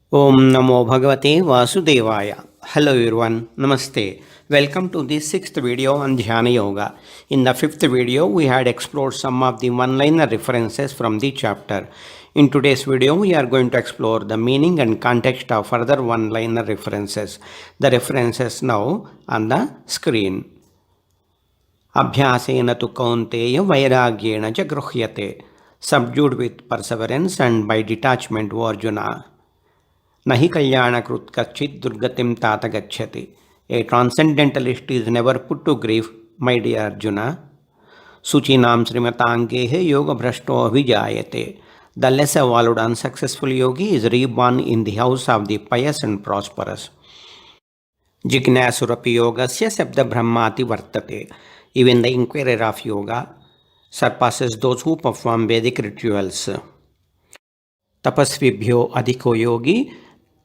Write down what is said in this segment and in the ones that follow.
Om Namo Bhagavate Vasudevaya. Hello everyone, Namaste. Welcome to the sixth video on Dhyana Yoga. In the fifth video, we had explored some of the one-liner references from the chapter. In today's video, we are going to explore the meaning and context of further one-liner references. The references now on the screen. abhyāsena tu kaunteya vairāgyeṇa gṛhyate. Subdued with perseverance and by detachment, O Arjuna. Nahi kalyana krut kachit durgatim tata gachyati. A transcendentalist is never put to grief, my dear Arjuna. Suchinam srimatangehe yoga bhrashto abhyāyate. The less evolved unsuccessful yogi is reborn in the house of the pious and prosperous. Jignasurapi yogasya sabda brahmati vartate. Even the inquirer of yoga surpasses those who perform Vedic rituals. Tapasvibhyo adhiko yogi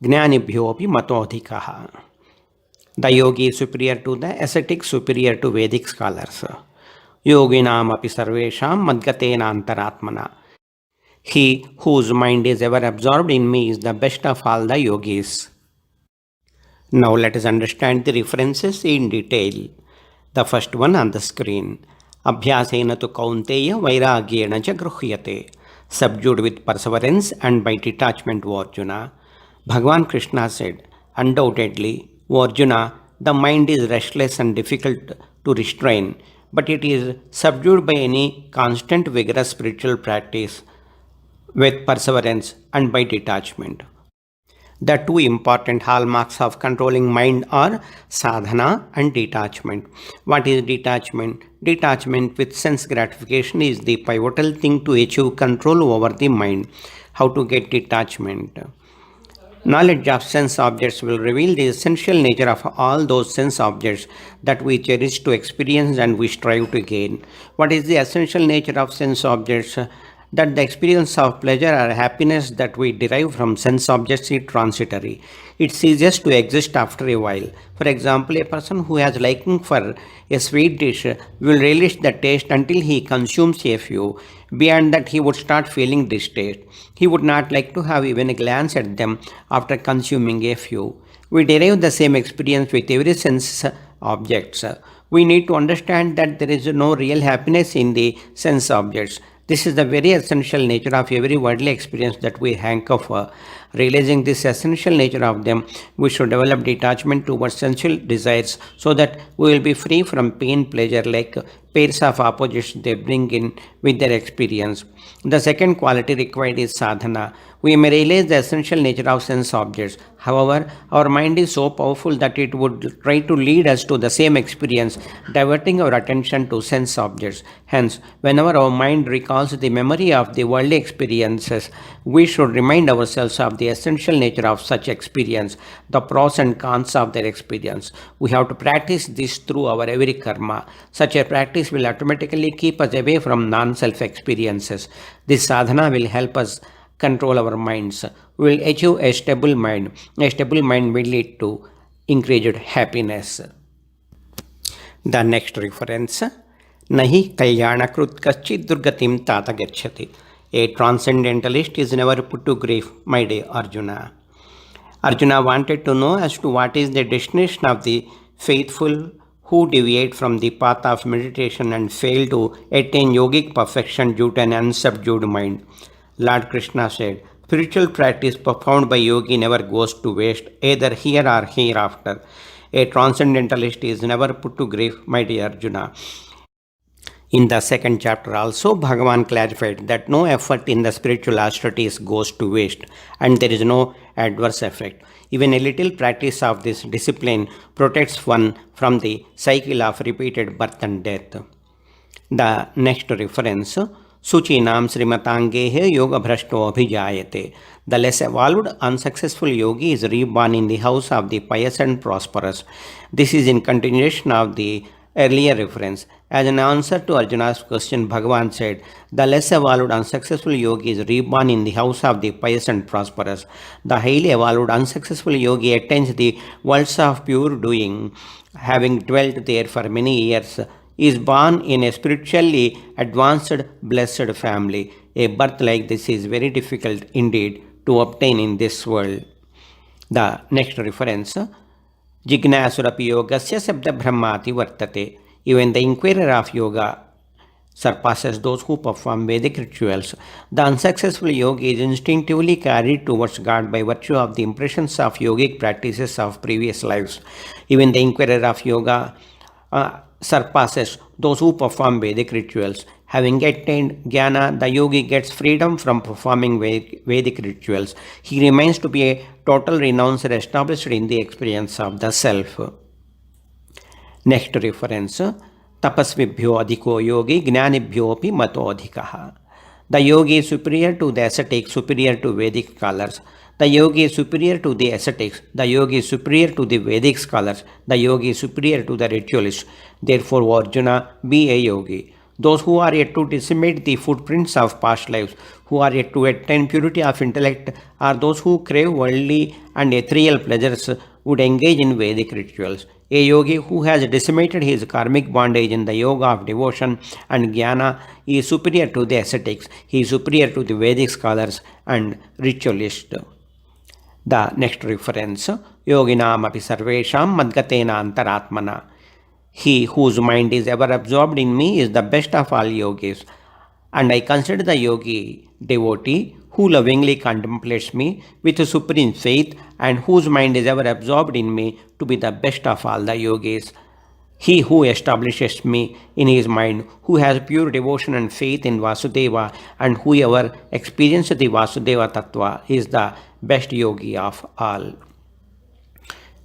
jnanibhyo api matodhikaha. The yogi is superior to the ascetic, superior to Vedic scholars. Yoginam api sarvesham madgatena antaratmana. He whose mind is ever absorbed in me is the best of all the yogis. Now let us understand the references in detail. The first one on the screen. abhyāsena tu kaunteya vairāgyeṇa gṛhyate. Subdued with perseverance and by detachment, O Arjuna. Bhagawan Krshna said, undoubtedly, O Arjuna, the mind is restless and difficult to restrain, but it is subdued by any constant vigorous spiritual practice with perseverance and by detachment. The two important hallmarks of controlling mind are sadhana and detachment. What is detachment? Detachment with sense gratification is the pivotal thing to achieve control over the mind. How to get detachment? Knowledge of sense objects will reveal the essential nature of all those sense objects that we cherish to experience and we strive to gain. What is the essential nature of sense objects? That the experience of pleasure or happiness that we derive from sense objects is transitory. It ceases to exist after a while. For example, a person who has liking for a sweet dish will relish the taste until he consumes a few. Beyond that, he would start feeling distaste. He would not like to have even a glance at them after consuming a few. We derive the same experience with every sense objects. We need to understand that there is no real happiness in the sense objects. This is the very essential nature of every worldly experience that we hanker for. Realizing this essential nature of them, we should develop detachment towards sensual desires so that we will be free from pain, pleasure, like pairs of opposites they bring in with their experience. The second quality required is sadhana. We may realize the essential nature of sense objects. However, our mind is so powerful that it would try to lead us to the same experience, diverting our attention to sense objects. Hence, whenever our mind recalls the memory of the worldly experiences, we should remind ourselves of the essential nature of such experience, the pros and cons of their experience. We have to practice this through our every karma. Such a practice will automatically keep us away from non-self experiences. This sadhana will help us control our minds. We will achieve a stable mind. A stable mind will lead to increased happiness. The next reference. Nahi kalyana krut kaschit durgatim tata gachyati. A transcendentalist is never put to grief, my dear Arjuna. Arjuna wanted to know as to what is the destination of the faithful who deviate from the path of meditation and fail to attain yogic perfection due to an unsubdued mind. Lord Krishna said, spiritual practice performed by yogi never goes to waste, either here or hereafter. A transcendentalist is never put to grief, my dear Arjuna. In the second chapter also, Bhagavan clarified that no effort in the spiritual austerities goes to waste and there is no adverse effect. Even a little practice of this discipline protects one from the cycle of repeated birth and death. The next reference, Suchinam srimatangehe yoga bhrashto abhyāyate. The less evolved, unsuccessful yogi is reborn in the house of the pious and prosperous. This is in continuation of the earlier reference. As an answer to Arjuna's question, Bhagavan said, the less evolved unsuccessful yogi is reborn in the house of the pious and prosperous. The highly evolved unsuccessful yogi attains the worlds of pure doing, having dwelt there for many years, is born in a spiritually advanced, blessed family. A birth like this is very difficult indeed to obtain in this world. The next reference, Jignasurapi yogasya sabda brahmati vartate. Even the inquirer of yoga surpasses those who perform Vedic rituals. The unsuccessful yogi is instinctively carried towards God by virtue of the impressions of yogic practices of previous lives. Even the inquirer of yoga surpasses those who perform Vedic rituals. Having attained jnana, the yogi gets freedom from performing Vedic rituals. He remains to be a total renouncer established in the experience of the self. Next reference, tapasvibhyo adhiko yogi jnanibhyopi mato adhikaha. The yogi is superior to the ascetic, superior to Vedic scholars. The yogi is superior to the ascetics. The yogi is superior to the Vedic scholars. The yogi is superior to the ritualists. Therefore, Arjuna, be a yogi. Those who are yet to decimate the footprints of past lives, who are yet to attain purity of intellect, are those who crave worldly and ethereal pleasures would engage in Vedic rituals. A yogi who has decimated his karmic bondage in the yoga of devotion and jnana is superior to the ascetics. He is superior to the Vedic scholars and ritualists. The next reference, yoginam api sarvesham madgatena antaratmana. He whose mind is ever absorbed in me is the best of all yogis. And I consider the yogi devotee who lovingly contemplates me with supreme faith and whose mind is ever absorbed in me to be the best of all the yogis. He who establishes me in his mind, who has pure devotion and faith in Vasudeva, and whoever experiences the Vasudeva Tattva is the best yogi of all.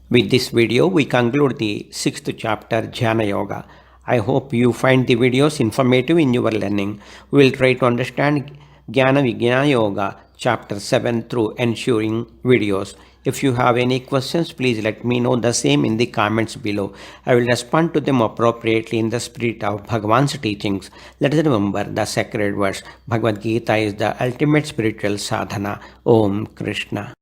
With this video, we conclude the 6th chapter, Jnana Yoga. I hope you find the videos informative in your learning. We will try to understand Jnana Vijnana Yoga, chapter 7 through ensuing videos. If you have any questions, please let me know the same in the comments below. I will respond to them appropriately in the spirit of Bhagavan's teachings. Let us remember the sacred words. Bhagavad Gita is the ultimate spiritual sadhana. Om Krishna.